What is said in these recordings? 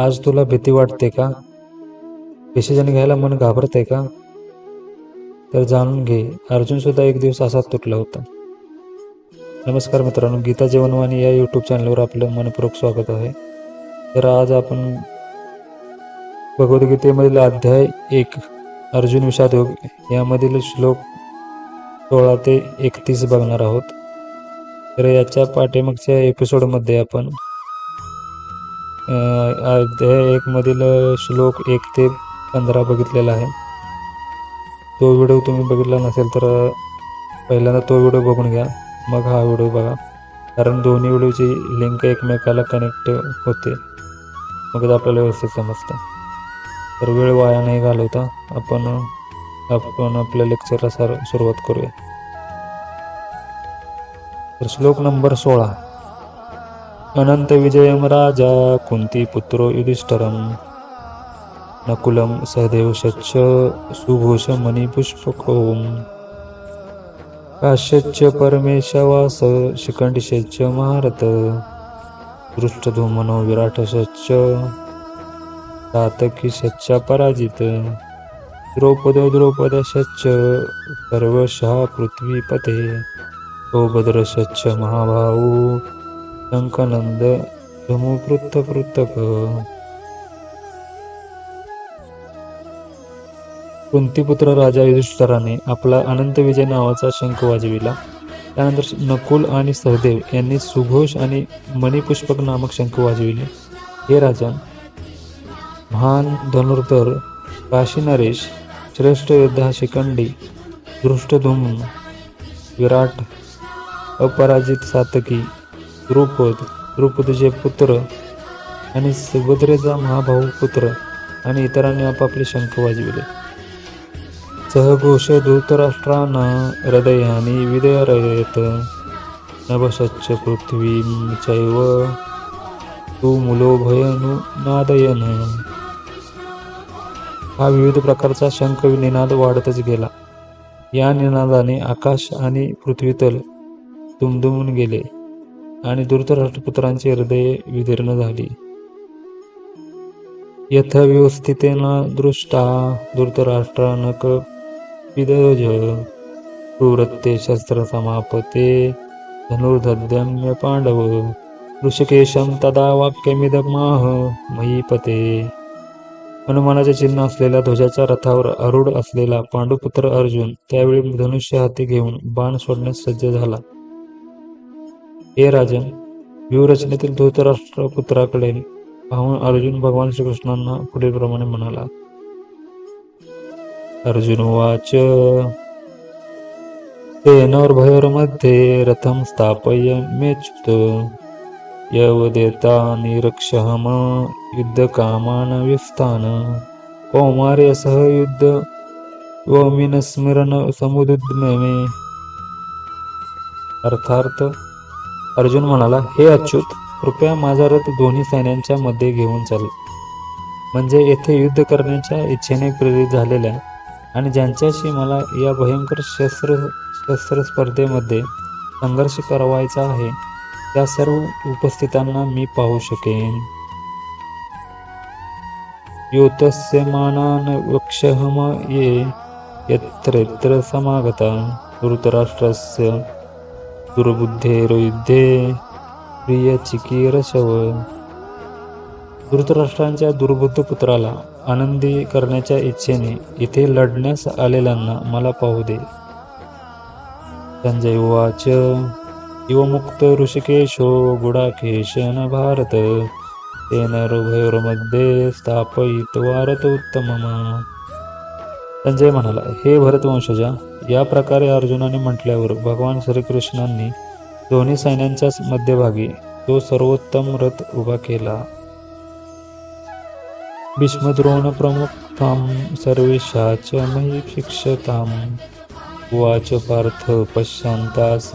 आज तुला भीती वाटते का? डिसिजन घ्यायला मन घाबरतंय का? तर जाणून घे, अर्जुन सुद्धा एक दिवस असाच तुटला होता. नमस्कार मित्रांनो, गीता जीवनवाणी या यूट्यूब चॅनलवर आपलं मनपूर्वक स्वागत आहे. तर आज आपण भगवद्गीतेमधील अध्याय 1 अर्जुन विषाद योग यामधील श्लोक 16 ते 31 बघणार आहोत. तर याच्या पाठीमागच्या एपिसोडमध्ये आपण अध्याय 1 मधील श्लोक 1 ते 15 बघितलेला आहे. तो व्हिडिओ तुम्ही बघितला नसेल तर पहिल्यांदा तो व्हिडिओ बघून घ्या, मग हा व्हिडिओ बघा, कारण दोन्ही व्हिडिओची लिंक एकमेकाला कनेक्ट होते, मग आपल्याला व्यवस्थित समजतं. तर वेळ वाया नाही घालवता आपण आपल्या लेक्चरला सुरुवात करूया. तर श्लोक नंबर 16. अनंत विजयम राजा कुंती पुत्रो युधिष्ठिरम नकुलम सहदेवश्च सुघोष मणिपुष्पकोम काश्यच्च परमेशवास शिखंडिश्च महारथ दृष्टधूमनो विराटश्च सातकीश्च पराजित द्रौपदश्च सर्वशः पृथ्वीपते सौभद्रश्च महाभाऊ शंखनंद धमुपृथक. कुंतीपुत्र राजा युधिष्ठिराने आपला अनंत विजय नावाचा शंख वाजविला. त्यानंतर नकुल आणि सहदेव यांनी सुघोष आणि मणिपुष्पक नामक शंख वाजविले. हे राजन, महान धनुर्धर काशी नरेश, श्रेष्ठ योद्धा शिखंडी, दृष्टधुम्न, विराट, अपराजित सातकी, द्रुपदचे पुत्र आणि सुभद्रेचा महाभाऊ पुत्र आणि इतरांनी आपापले शंख वाजविले. सहघोष धृतराष्ट्राना हृदयानी विदरयत नभश्च पृथ्वीं चैव तुमुलो भयनु नादयन. हा विविध प्रकारचा शंख निनाद वाढतच गेला. या निनादाने आकाश आणि पृथ्वीतल दुमदुमून गेले आणि धृतराष्ट्रपुत्रांची हृदये विदीर्ण झाली. यथाव्यवस्थितेन दृष्टा धृतराष्ट्रानक विदज क्रूरत्ते शस्त्र समापते धनुर्धद्यम्य पांडव ऋषिकेशम तदा वाक्यमिदमाह महीपते. हनुमानाचे चिन्ह असलेल्या ध्वजाच्या रथावर आरूढ असलेला पांडुपुत्र अर्जुन त्यावेळी धनुष्य हाती घेऊन बाण सोडण्यास सज्ज झाला. हे राजन, व्यूहरचनेतील धृतराष्ट्रपुत्राकडे पाहून अर्जुन भगवान श्रीकृष्णांना पुढील प्रमाणे म्हणाला. अर्जुन उवाच तेनोर्भयोर्मध्ये रथं स्थापयमेच्युत यवदेता निरक्षहम युद्धकामान व्यस्तान कौमार्यसह युद्ध वमिनस्मरण समुद्मे. अर्थार्थ अर्जुन म्हणाला, हे अच्युत, कृपया माझा रथ दोन्ही सैन्यांच्या मध्ये घेऊन चाल. म्हणजे येथे युद्ध करण्याच्या इच्छेने प्रेरित झालेल्या आणि ज्यांच्याशी मला या भयंकर शस्त्र स्पर्धेमध्ये संघर्ष करावायचा आहे त्या सर्व उपस्थितांना मी पाहू शकेन. योतस्य मानान वक्षहम ये यत्र समागता धृतराष्ट्रस्य दुर्बुद्धेर्युद्धे प्रियचिकीरशव. धृतराष्ट्रांच्या दुर्बुद्ध पुत्राला आनंदी करण्याच्या इच्छेने इथे लढण्यास आलेल्यांना मला पाहू दे. संजय उवाच इव मुक्त ऋषिकेशो गुडाकेशन भारत तेन उभयोर्मध्ये स्थापयित्वा रथोत्तमम्. संजय म्हणाला, हे भरतवंशजा, या प्रकारे अर्जुनाने म्हटल्यावर भगवान श्रीकृष्णांनी दोन्ही सैन्यांच्या मध्यभागी तो सर्वोत्तम रथ उभा केला. भीष्मद्रोण प्रमुखां सर्वेषाच मही शिक्षताम् उवाच पार्थ पश्यन्तास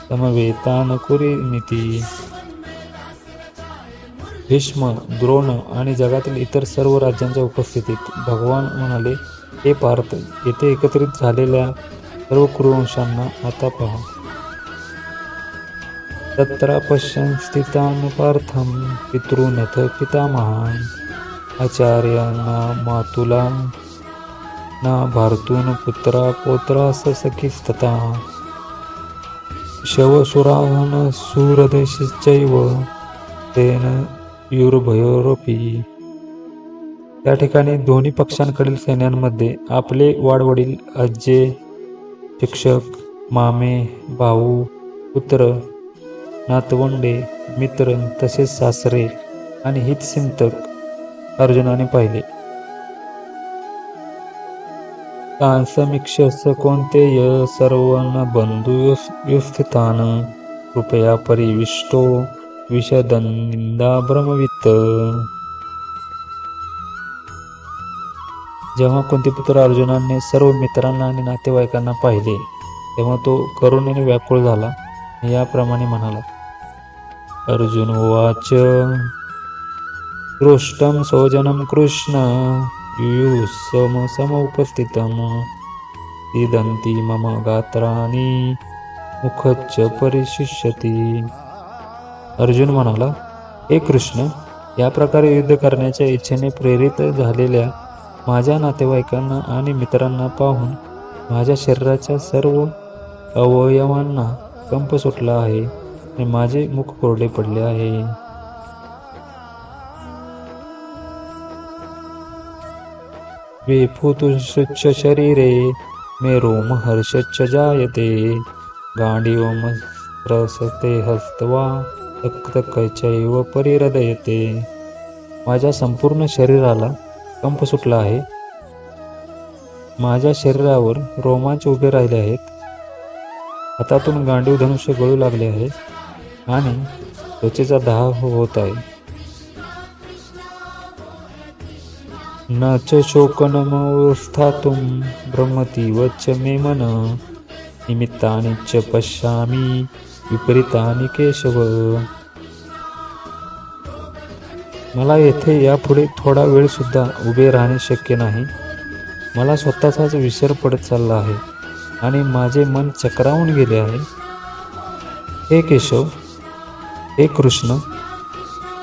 समवेतान कुरुनिती. भीष्म, द्रोण आणि जगातील इतर सर्व राज्यांच्या उपस्थितीत भगवान म्हणाले, हे पार्थ, येथे एकत्रित झालेल्या सर्व कुरुवंशांना आता पहा. तत्र पश्यन् स्थितान् पार्थं पितॄनथ पितामहान् आचार्यांना मातुला ना भारतून पुत्रा पौत्रा सखीस्तथा शवसुरान् सूरदेशश्चैव तेन युर्भयोरपि. त्या ठिकाणी दोन्ही पक्षांकडील सैन्यांमध्ये आपले वाडवडील, आज्जे, शिक्षक, मामे, भाऊ, पुत्र, नातवंडे, मित्र तसेच सासरे आणि हितचिंतक अर्जुनाने पाहिले. तान् समीक्ष्य कौन्तेय सर्वान् बन्धुस्थितान् कृपया परिविष्टो विशदन् निन्दाब्रवीत्. जेव्हा कुंतीपुत्र अर्जुनाने सर्व मित्रांना आणि नातेवाईकांना पाहिले तेव्हा तो करुणेने व्याकुळ झाला. याप्रमाणे म्हणाला. अर्जुन उवाच दृष्टं स्वजनं कृष्ण युयुः समुपस्थितं सीदन्ति मम गात्राणि मुखच्च परिशुष्यति. अर्जुन म्हणाला, हे कृष्ण, या प्रकारे युद्ध करण्याच्या इच्छेने प्रेरित झालेल्या माझ्या नातेवाईकांना आणि मित्रांना पाहून माझ्या शरीराच्या सर्व अवयवांना कंप सुटला आहे आणि माझे मुख कोरडे पडले आहे. विफुतुश्च शरीरे मे रोमहर्षश्च जायते गांडीवमस्त्रसते हस्तवा रक्तकचैव परिहृदयते. माझ्या संपूर्ण शरीराला कंप सुटला आहे. माझ्या शरीरावर रोमांच उभे राहिले आहेत. हातातून गांडीव धनुष्य गळू लागले आहे आणि त्वचेचा दाह होत आहे. न च शोकनमवस्थातुं भ्रमति वच मे मन निमित्तानि च पश्यामि विपरीतानि केशव. मला येथे यापुढे थोडा वेळ सुद्धा उभे राहणे शक्य नाही. मला स्वतःचाच विसर पडत चालला आहे आणि माझे मन चक्रावून गेले आहे. हे केशव, हे कृष्ण,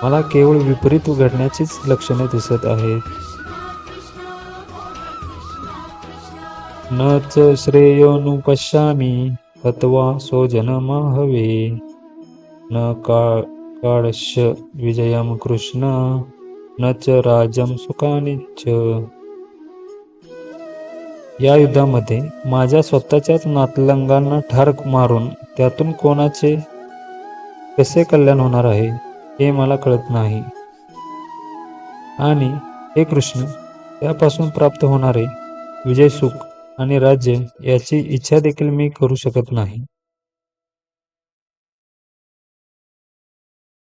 मला केवळ विपरीत घडण्याचीच लक्षणे दिसत आहेत. न च श्रेयोनुपश्यामि हत्वा स्वजनमाहवे न काळस्य विजयं कृष्ण न च राज्यं सुखानि च. या युद्धामध्ये माझ्या स्वतःच्याच नातलंगांना ठार मारून त्यातून कोणाचे कसे कल्याण होणार आहे हे मला कळत नाही. आणि हे कृष्ण, त्यापासून प्राप्त होणारे विजय, सुख आणि राज्य याची इच्छा देखील मी करू शकत नाही.